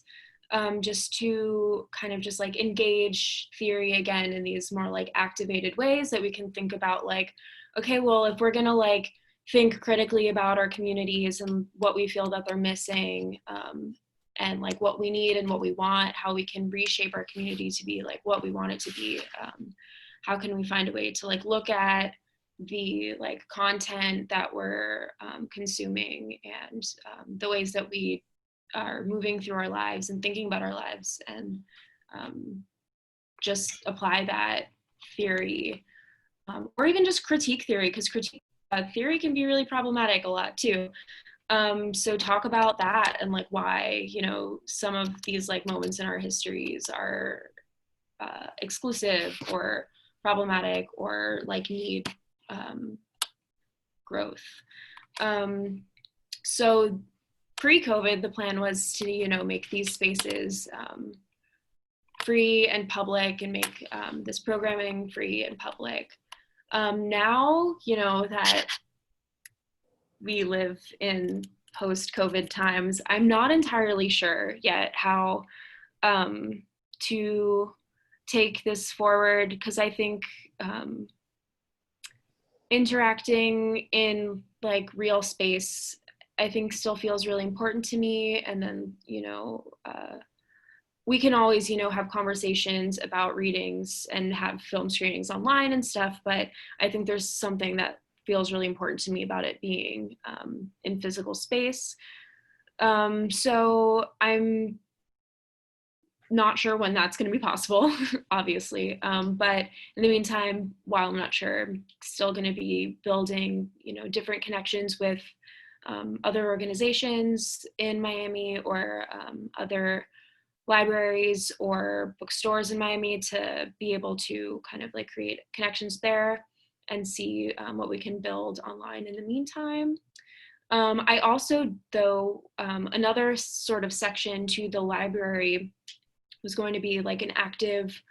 just to kind of just like engage theory again in these more like activated ways that we can think about like, okay, well, if we're gonna like think critically about our communities and what we feel that they're missing, and like what we need and what we want, how we can reshape our community to be like what we want it to be. How can we find a way to like look at the like content that we're consuming, and the ways that we are moving through our lives and thinking about our lives, and just apply that theory, or even just critique theory, because theory can be really problematic a lot too. So talk about that, and like why, some of these like moments in our histories are exclusive or problematic, or like need growth. So pre-COVID, the plan was to, make these spaces free and public, and make this programming free and public. Now, that we live in post-COVID times, I'm not entirely sure yet how to take this forward, because I think interacting in like real space, I think still feels really important to me. And then, we can always, have conversations about readings and have film screenings online and stuff, but I think there's something that feels really important to me about it being in physical space. So I'm not sure when that's going to be possible, obviously. But in the meantime, while I'm not sure, I'm still going to be building, different connections with other organizations in Miami, or other libraries or bookstores in Miami, to be able to kind of like create connections there and see what we can build online in the meantime. I also, though, another sort of section to the library was going to be like an active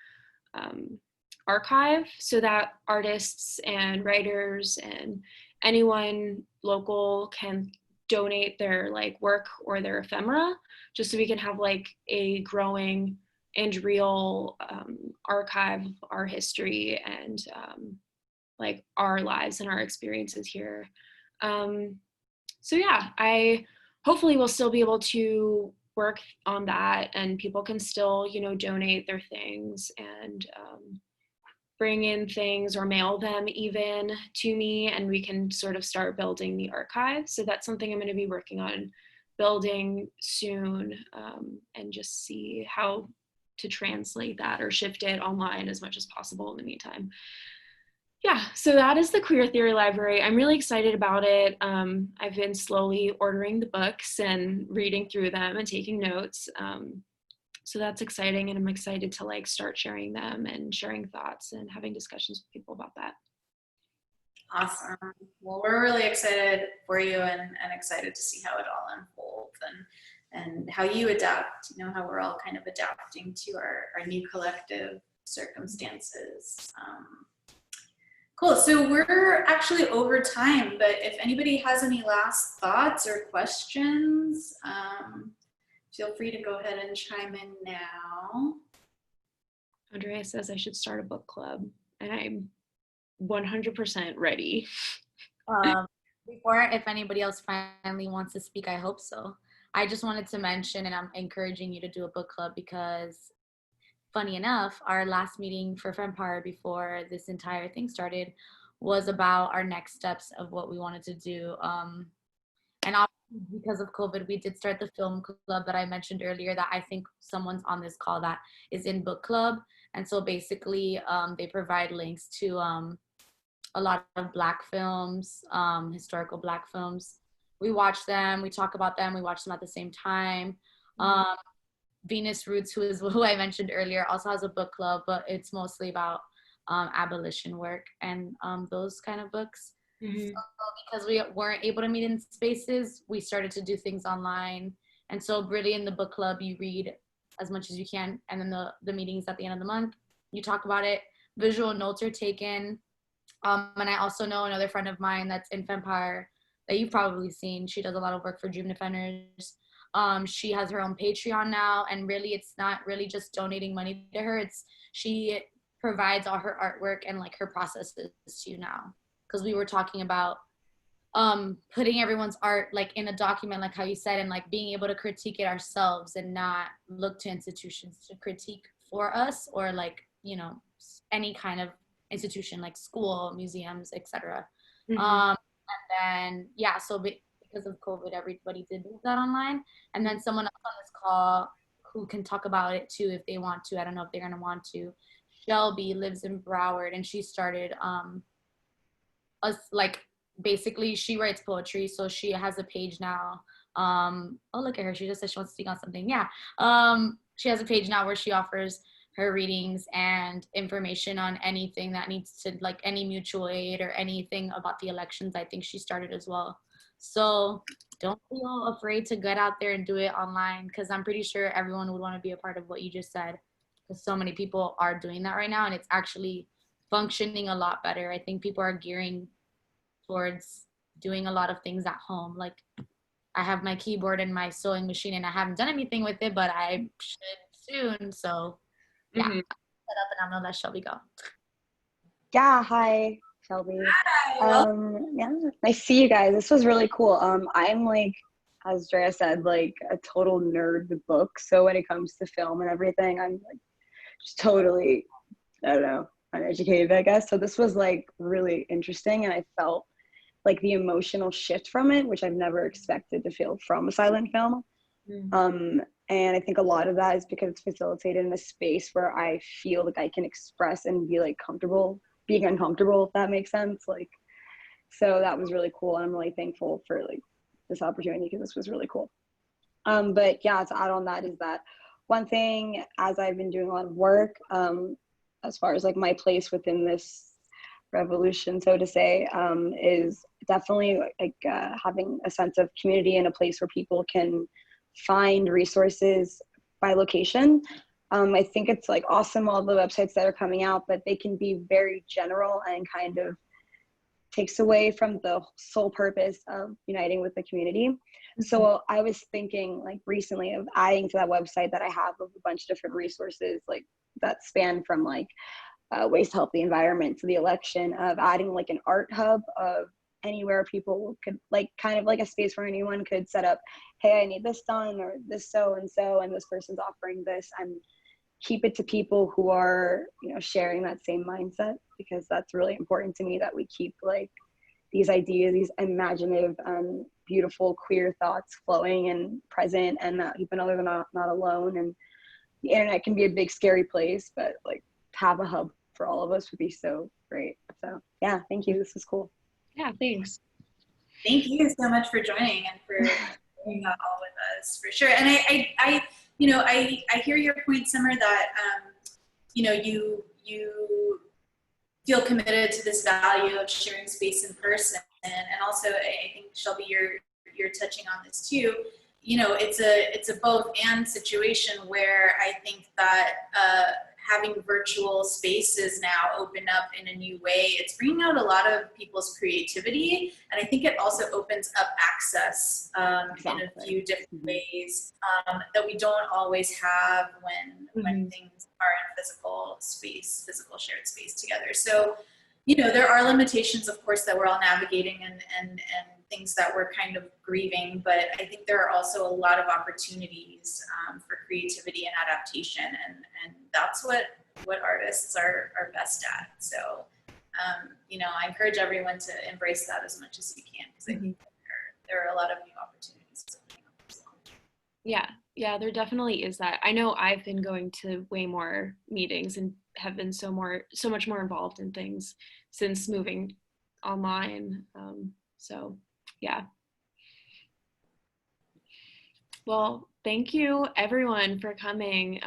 archive, so that artists and writers and anyone local can donate their like work or their ephemera, just so we can have like a growing and real archive of our history and like our lives and our experiences here. So yeah, I hopefully will still be able to work on that, and people can still, donate their things and bring in things or mail them even to me, and we can sort of start building the archive. So that's something I'm going to be working on building soon, and just see how to translate that or shift it online as much as possible in the meantime. Yeah, so that is the Queer Theory Library. I'm really excited about it. I've been slowly ordering the books and reading through them and taking notes. So that's exciting, and I'm excited to like start sharing them and sharing thoughts and having discussions with people about that. Awesome. Well, we're really excited for you, and excited to see how it all unfolds, and how you adapt, how we're all kind of adapting to our new collective circumstances. Cool, so we're actually over time, but if anybody has any last thoughts or questions, feel free to go ahead and chime in now. Andrea says I should start a book club, and I'm 100% ready. Before, if anybody else finally wants to speak, I hope so. I just wanted to mention, and I'm encouraging you to do a book club, because funny enough, our last meeting for Fempire before this entire thing started was about our next steps of what we wanted to do. And obviously because of COVID, we did start the film club that I mentioned earlier that I think someone's on this call that is in book club. And so basically they provide links to a lot of Black films, historical Black films. We watch them, we talk about them, we watch them at the same time. Venus Roots, who I mentioned earlier, also has a book club, but it's mostly about abolition work and those kind of books. Mm-hmm. So because we weren't able to meet in spaces, we started to do things online. And so really in the book club, you read as much as you can. And then the meetings at the end of the month, you talk about it. Visual notes are taken. And I also know another friend of mine that's in Fempire that you've probably seen. She does a lot of work for Dream Defenders. She has her own Patreon now, and really it's not really just donating money to her. It's she provides all her artwork and like her processes to you now. Because we were talking about putting everyone's art like in a document, like how you said, and like being able to critique it ourselves and not look to institutions to critique for us, or like, you know, any kind of institution like school, museums, etc. And then yeah, so because of COVID, everybody did move that online. And then someone else on this call who can talk about it too if they want to. I don't know if they're gonna want to. Shelby lives in Broward, and she started like basically she writes poetry, so she has a page now. Oh, look at her, she just said she wants to speak on something. Yeah, she has a page now where she offers her readings and information on anything that needs to, like any mutual aid or anything about the elections. I think she started as well. So don't feel afraid to get out there and do it online, because I'm pretty sure everyone would want to be a part of what you just said, because so many people are doing that right now, and it's actually functioning a lot better. I think people are gearing towards doing a lot of things at home. Like I have my keyboard and my sewing machine, and I haven't done anything with it, but I should soon. So yeah, set up, and I'm gonna let Shelby go. Yeah, hi, Shelby. Hi. Yeah, nice to see you guys. This was really cool. I'm like, as Drea said, like a total nerd with books. So when it comes to film and everything, I'm like just totally, I don't know, uneducated, I guess. So this was like really interesting, and I felt like the emotional shift from it, which I've never expected to feel from a silent film. And I think a lot of that is because it's facilitated in a space where I feel like I can express and be like comfortable being uncomfortable, if that makes sense. Like, so that was really cool. And I'm really thankful for like this opportunity, because this was really cool. But yeah, to add on that is that one thing, as I've been doing a lot of work, as far as like my place within this revolution, so to say, is definitely like having a sense of community and a place where people can find resources by location. I think it's like awesome, all the websites that are coming out, but they can be very general and kind of takes away from the sole purpose of uniting with the community. So I was thinking like recently of adding to that website that I have of a bunch of different resources like that span from like ways to help the environment to the election, of adding like an art hub of anywhere people could like kind of like a space where anyone could set up, hey, I need this done, or this so and this person's offering this, and keep it to people who are, you know, sharing that same mindset, because that's really important to me, that we keep like these ideas, these imaginative beautiful queer thoughts flowing and present, and that people know they're not alone. And the internet can be a big scary place, but like have a hub for all of us would be so great. So yeah, thank you, this is cool. Yeah, thanks. Thank you so much for joining and for doing that all with us, for sure. And I you know, I hear your point, Summer, that you know, you feel committed to this value of sharing space in person, and also I think Shelby, you're touching on this too. You know, it's a both and situation where I think that having virtual spaces now open up in a new way, it's bringing out a lot of people's creativity, and I think it also opens up access in a few different ways that we don't always have when things are in physical space, physical shared space together. So, you know, there are limitations, of course, that we're all navigating and things that we're kind of grieving, but I think there are also a lot of opportunities for creativity and adaptation, and that's what artists are best at. So, you know, I encourage everyone to embrace that as much as you can, because I think there are a lot of new opportunities coming up as well. Yeah, there definitely is that. I know I've been going to way more meetings and have been so much more involved in things since moving online. So yeah. Well, thank you everyone for coming,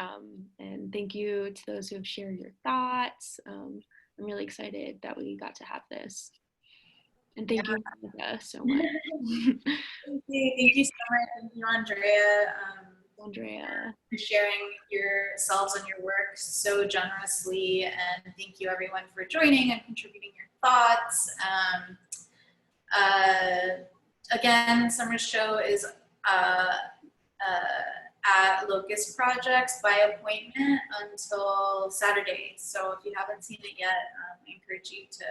and thank you to those who have shared your thoughts. I'm really excited that we got to have this. And thank you, Monica, so much. Thank you, Summer. Thank you, Andrea. Andrea. For sharing yourselves and your work so generously, and thank you everyone for joining and contributing your thoughts. Again, Summer's show is at Locust Projects by appointment until Saturday. So if you haven't seen it yet, I encourage you to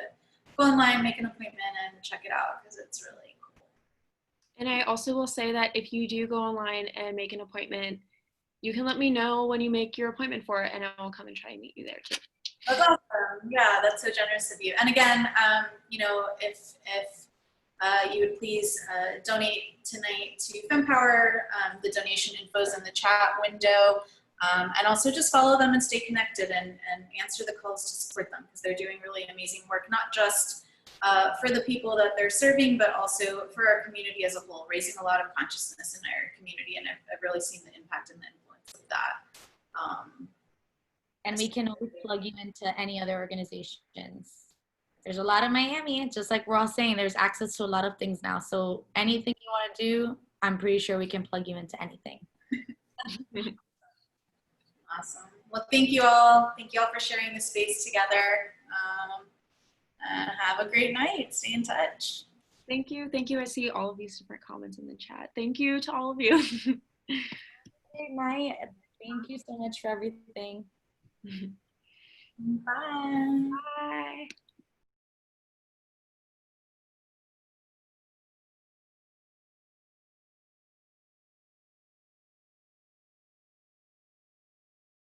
go online, make an appointment, and check it out, because it's really cool. And I also will say that if you do go online and make an appointment, you can let me know when you make your appointment for it, and I'll come and try and meet you there too. That's awesome. Yeah, that's so generous of you. And again, you know, if you would please donate tonight to FemPower, the donation info is in the chat window, and also just follow them and stay connected, and answer the calls to support them, because they're doing really amazing work, not just for the people that they're serving, but also for our community as a whole, raising a lot of consciousness in our community, and I've really seen the impact and the influence of that. And we can always plug you into any other organizations. There's a lot in Miami, just like we're all saying, there's access to a lot of things now. So anything you want to do, I'm pretty sure we can plug you into anything. Awesome. Well, thank you all. Thank you all for sharing this space together. And have a great night. Stay in touch. Thank you. Thank you. I see all of these different comments in the chat. Thank you to all of you. Good night. Thank you so much for everything. Bye. Bye.